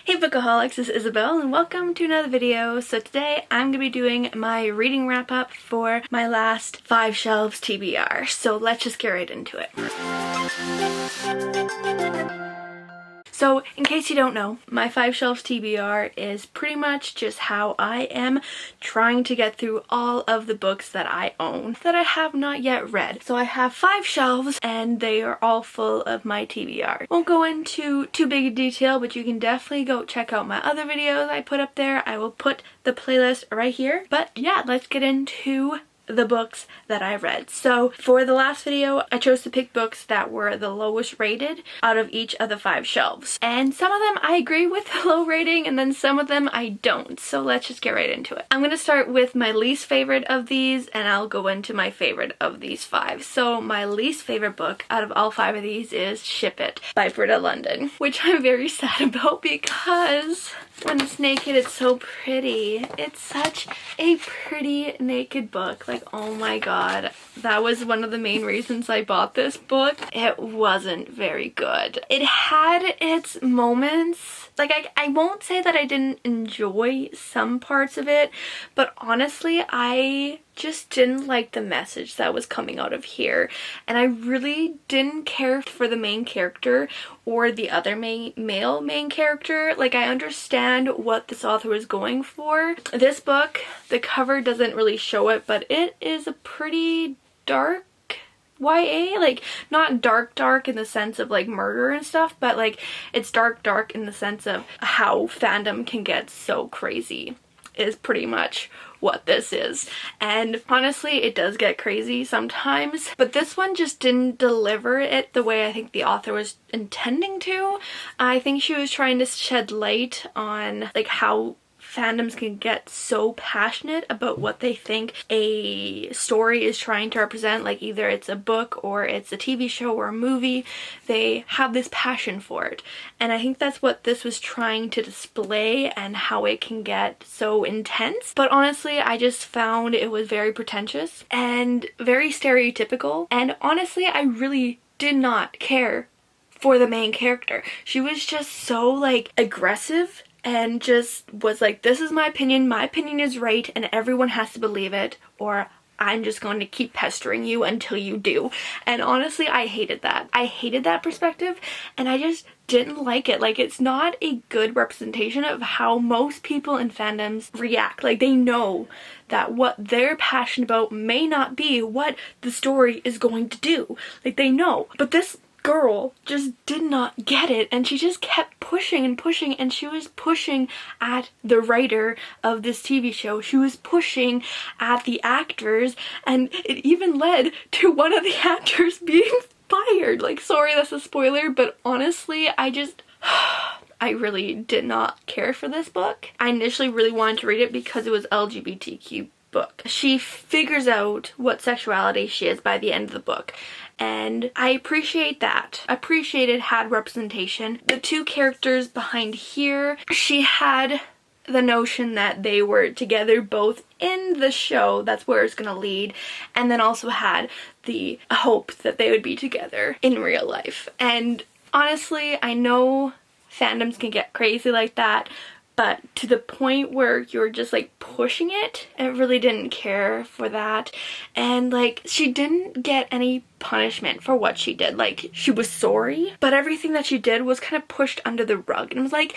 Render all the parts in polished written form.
Hey bookaholics, this is Isabel and welcome to another video. So today I'm going to be doing my reading wrap up for my last 5 shelves TBR. So let's just get right into it. So in case you don't know, my 5 shelves TBR is pretty much just how I am trying to get through all of the books that I own that I have not yet read. So I have 5 shelves and they are all full of my TBR. Won't go into too big a detail, but you can definitely go check out my other videos I put up there. I will put the playlist right here. But yeah, let's get into the books that I read. So for the last video, I chose to pick books that were the lowest rated out of each of the 5 shelves. And some of them I agree with the low rating and then some of them I don't. So let's just get right into it. I'm going to start with my least favorite of these and I'll go into my favorite of these 5. So my least favorite book out of all 5 of these is Ship It by Britta Lundin, which I'm very sad about because when it's naked it's so pretty. It's such a pretty naked book. Like, oh my god, that was one of the main reasons I bought this book. It wasn't very good. It had its moments. Like, I won't say that I didn't enjoy some parts of it, but honestly, I just didn't like the message that was coming out of here. And I really didn't care for the main character or the other male main character. Like, I understand what this author was going for. This book, the cover doesn't really show it, but it is a pretty dark YA, like not dark in the sense of like murder and stuff, but like it's dark in the sense of how fandom can get so crazy is pretty much what this is. And honestly, it does get crazy sometimes, but this one just didn't deliver it the way I think the author was intending to. I think she was trying to shed light on like how fandoms can get so passionate about what they think a story is trying to represent, like either it's a book or it's a TV show or a movie. They have this passion for it, and I think that's what this was trying to display and how it can get so intense. But honestly, I just found it was very pretentious and very stereotypical, and honestly I really did not care for the main character. She was just so like aggressive and just was like, this is my opinion is right and everyone has to believe it, or I'm just going to keep pestering you until you do. And honestly, I hated that. I hated that perspective and I just didn't like it. Like, it's not a good representation of how most people in fandoms react. Like, they know that what they're passionate about may not be what the story is going to do. Like, they know. But this girl just did not get it, and she just kept pushing and pushing, and she was pushing at the writer of this TV show. She was pushing at the actors, and it even led to one of the actors being fired. Like, sorry, that's a spoiler, but honestly, I really did not care for this book. I initially really wanted to read it because it was LGBTQ book. She figures out what sexuality she is by the end of the book, and I appreciate that. I appreciate it had representation. The 2 characters behind here, she had the notion that they were together both in the show, that's where it's gonna lead, and then also had the hope that they would be together in real life. And honestly, I know fandoms can get crazy like that, but to the point where you're just like pushing it, I really didn't care for that. And like, she didn't get any punishment for what she did. Like, she was sorry, but everything that she did was kind of pushed under the rug, and it was like,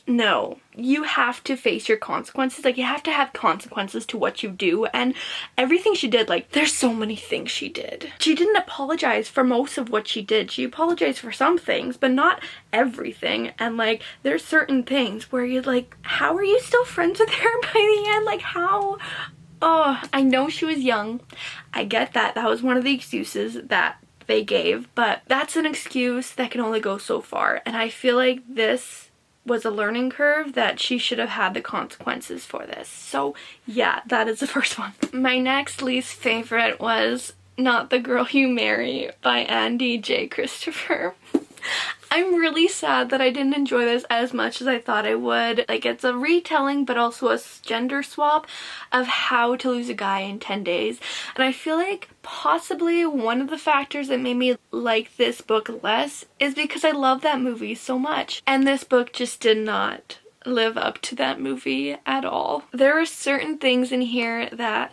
no, you have to face your consequences. Like, you have to have consequences to what you do. And everything she did, like, there's so many things she did. She didn't apologize for most of what she did. She apologized for some things, but not everything. And like, there's certain things where you're like, how are you still friends with her by the end? Like, how? Oh, I know she was young. I get that. That was one of the excuses that they gave, but that's an excuse that can only go so far. And I feel like this was a learning curve that she should have had the consequences for this. So yeah, that is the first one. My next least favorite was Not the Girl You Marry by Andie J. Christopher. I'm really sad that I didn't enjoy this as much as I thought I would. Like, it's a retelling but also a gender swap of How to Lose a Guy in 10 Days. And I feel like possibly one of the factors that made me like this book less is because I love that movie so much. And this book just did not live up to that movie at all. There are certain things in here that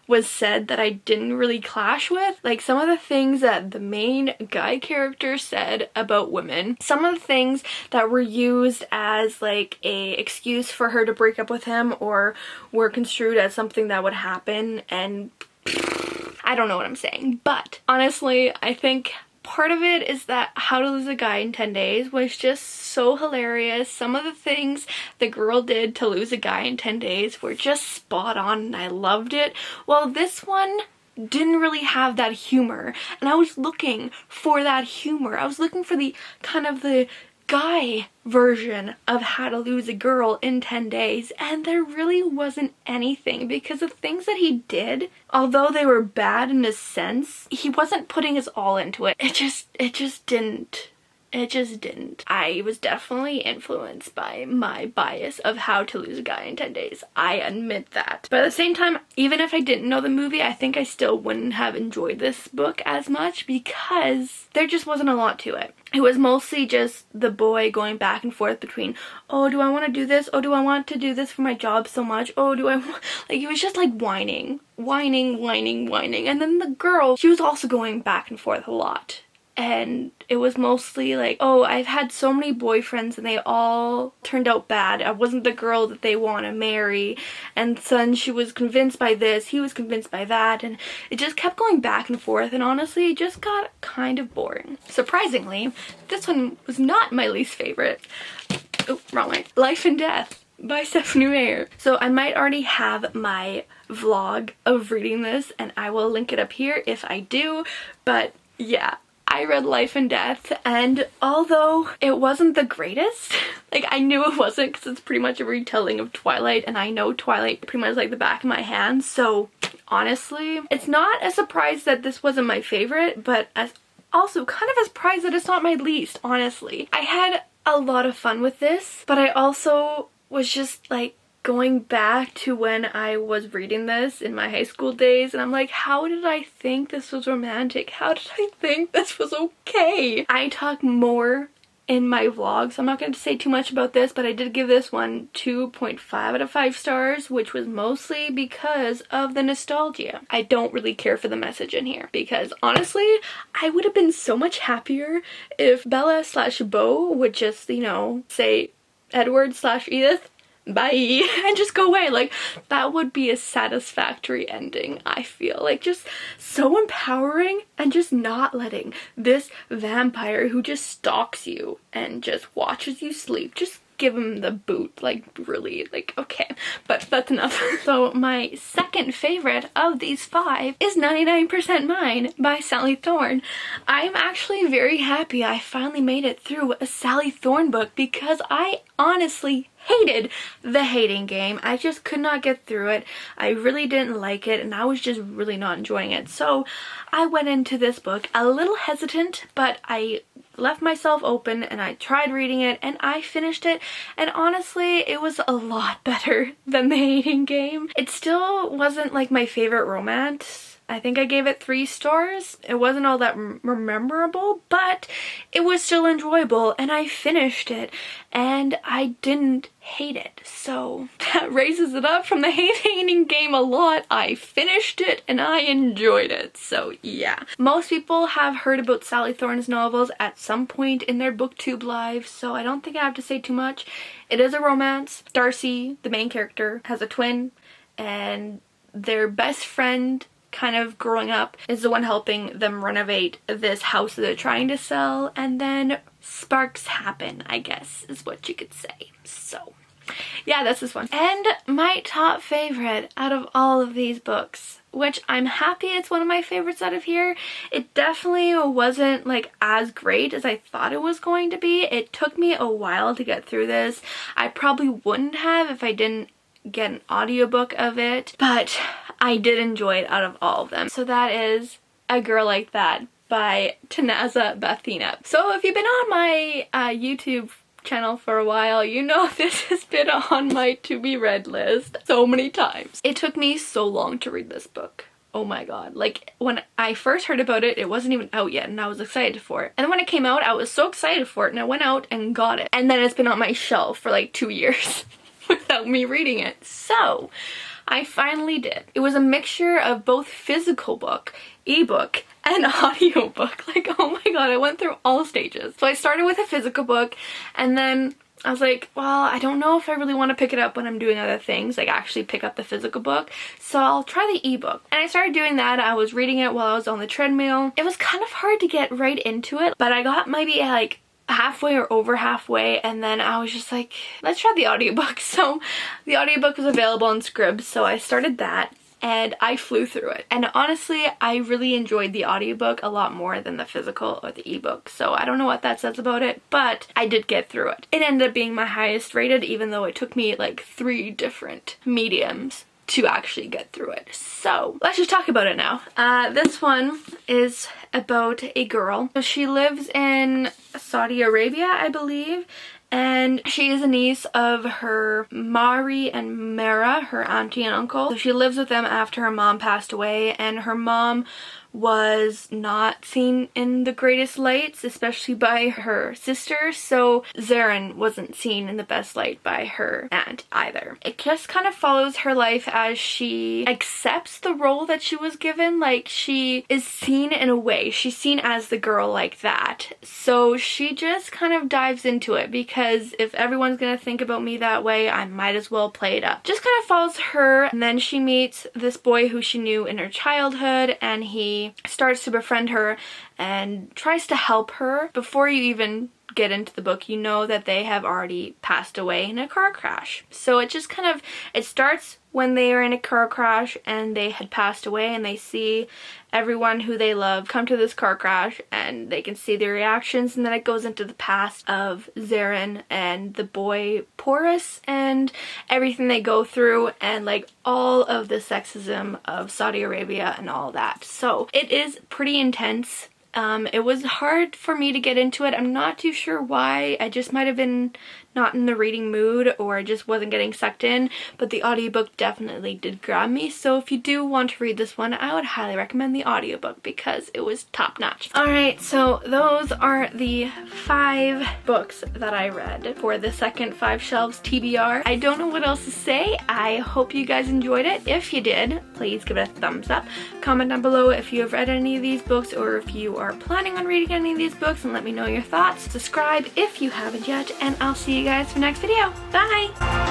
was said that I didn't really clash with. Like some of the things that the main guy character said about women. Some of the things that were used as like a excuse for her to break up with him or were construed as something that would happen, and I don't know what I'm saying. But honestly, I think part of it is that How to Lose a Guy in 10 Days was just so hilarious. Some of the things the girl did to lose a guy in 10 days were just spot on and I loved it. Well, this one didn't really have that humor, and I was looking for that humor. I was looking for the kind of the guy version of How to Lose a Girl in 10 Days, and there really wasn't anything, because the things that he did, although they were bad in a sense, he wasn't putting his all into it. It just didn't. I was definitely influenced by my bias of How to Lose a Guy in 10 Days. I admit that. But at the same time, even if I didn't know the movie, I think I still wouldn't have enjoyed this book as much because there just wasn't a lot to it. It was mostly just the boy going back and forth between, oh, do I want to do this? Oh, do I want to do this for my job so much? Oh, do I want... Like, it was just like whining. And then the girl, she was also going back and forth a lot. And it was mostly like, oh, I've had so many boyfriends and they all turned out bad. I wasn't the girl that they want to marry. And then she was convinced by this, he was convinced by that. And it just kept going back and forth. And honestly, it just got kind of boring. Surprisingly, this one was not my least favorite. Oh, wrong way. Life and Death by Stephenie Meyer. So I might already have my vlog of reading this and I will link it up here if I do. But yeah. I read Life and Death, and although it wasn't the greatest, like I knew it wasn't because it's pretty much a retelling of Twilight, and I know Twilight pretty much like the back of my hand, so honestly, it's not a surprise that this wasn't my favorite, but as also kind of a surprise that it's not my least, honestly. I had a lot of fun with this, but I also was just like going back to when I was reading this in my high school days, and I'm like, how did I think this was romantic? How did I think this was okay? I talk more in my vlog, so I'm not going to say too much about this, but I did give this one 2.5 out of 5 stars, which was mostly because of the nostalgia. I don't really care for the message in here, because honestly, I would have been so much happier if Bella/Bo would just, you know, say Edward/Edith, bye, and just go away. Like, that would be a satisfactory ending, I feel. Like, just so empowering, and just not letting this vampire who just stalks you and just watches you sleep, just give him the boot. Like, really, like, okay, but that's enough. So my second favorite of these 5 is 99% Mine by Sally Thorne. I'm actually very happy I finally made it through a Sally Thorne book, because I honestly hated The Hating Game. I just could not get through it. I really didn't like it, and I was just really not enjoying it. So I went into this book a little hesitant, but I left myself open and I tried reading it and I finished it, and honestly it was a lot better than The Hating Game. It still wasn't like my favorite romance. I think I gave it 3 stars. It wasn't all that memorable, but it was still enjoyable, and I finished it and I didn't hate it. So that raises it up from The Hating Game a lot. I finished it and I enjoyed it. So yeah. Most people have heard about Sally Thorne's novels at some point in their booktube lives, so I don't think I have to say too much. It is a romance. Darcy, the main character, has a twin, and their best friend kind of growing up is the one helping them renovate this house that they're trying to sell, and then sparks happen, I guess is what you could say. So yeah, that's this one. And my top favorite out of all of these books, which I'm happy it's one of my favorites out of here. It definitely wasn't like as great as I thought it was going to be. It took me a while to get through this. I probably wouldn't have if I didn't get an audiobook of it, but I did enjoy it out of all of them. So that is A Girl Like That by Tanaz Bhathena. So if you've been on my YouTube channel for a while, you know this has been on my to be read list so many times. It took me so long to read this book. Oh my god. Like, when I first heard about it, it wasn't even out yet and I was excited for it. And then when it came out, I was so excited for it and I went out and got it. And then it's been on my shelf for like 2 years without me reading it. So I finally did. It was a mixture of both physical book, ebook, and audiobook. Like, oh my god, I went through all stages. So I started with a physical book and then I was like, well, I don't know if I really want to pick it up when I'm doing other things, like actually pick up the physical book, so I'll try the ebook. And I started doing that. I was reading it while I was on the treadmill. It was kind of hard to get right into it, but I got maybe like halfway or over halfway, and then I was just like, let's try the audiobook. So the audiobook was available on Scribd, so I started that. And I flew through it. And honestly, I really enjoyed the audiobook a lot more than the physical or the ebook. So I don't know what that says about it, but I did get through it. It ended up being my highest rated, even though it took me like 3 different mediums to actually get through it. So let's just talk about it now. This one is about a girl. So she lives in Saudi Arabia, I believe. And she is a niece of her Mari and Mera, her auntie and uncle. So she lives with them after her mom passed away, and her mom was not seen in the greatest lights, especially by her sister, so Zeren wasn't seen in the best light by her aunt either. It just kind of follows her life as she accepts the role that she was given. Like, she is seen in a way, she's seen as the girl like that, so she just kind of dives into it, because if everyone's gonna think about me that way, I might as well play it up. Just kind of follows her, and then she meets this boy who she knew in her childhood, and he starts to befriend her and tries to help her. Before you even get into the book, you know that they have already passed away in a car crash. So it just kind of, it starts when they are in a car crash and they had passed away, and they see everyone who they love come to this car crash and they can see their reactions, and then it goes into the past of Zeren and the boy Porus and everything they go through, and like all of the sexism of Saudi Arabia and all that. So it is pretty intense. It was hard for me to get into it. I'm not too sure why. I just might have been not in the reading mood, or I just wasn't getting sucked in, but the audiobook definitely did grab me. So if you do want to read this one, I would highly recommend the audiobook because it was top notch. Alright, so those are the 5 books that I read for the second 5 Shelves TBR. I don't know what else to say. I hope you guys enjoyed it. If you did, please give it a thumbs up. Comment down below if you have read any of these books, or if you are planning on reading any of these books, and let me know your thoughts. Subscribe if you haven't yet, and I'll see you guys for next video. Bye!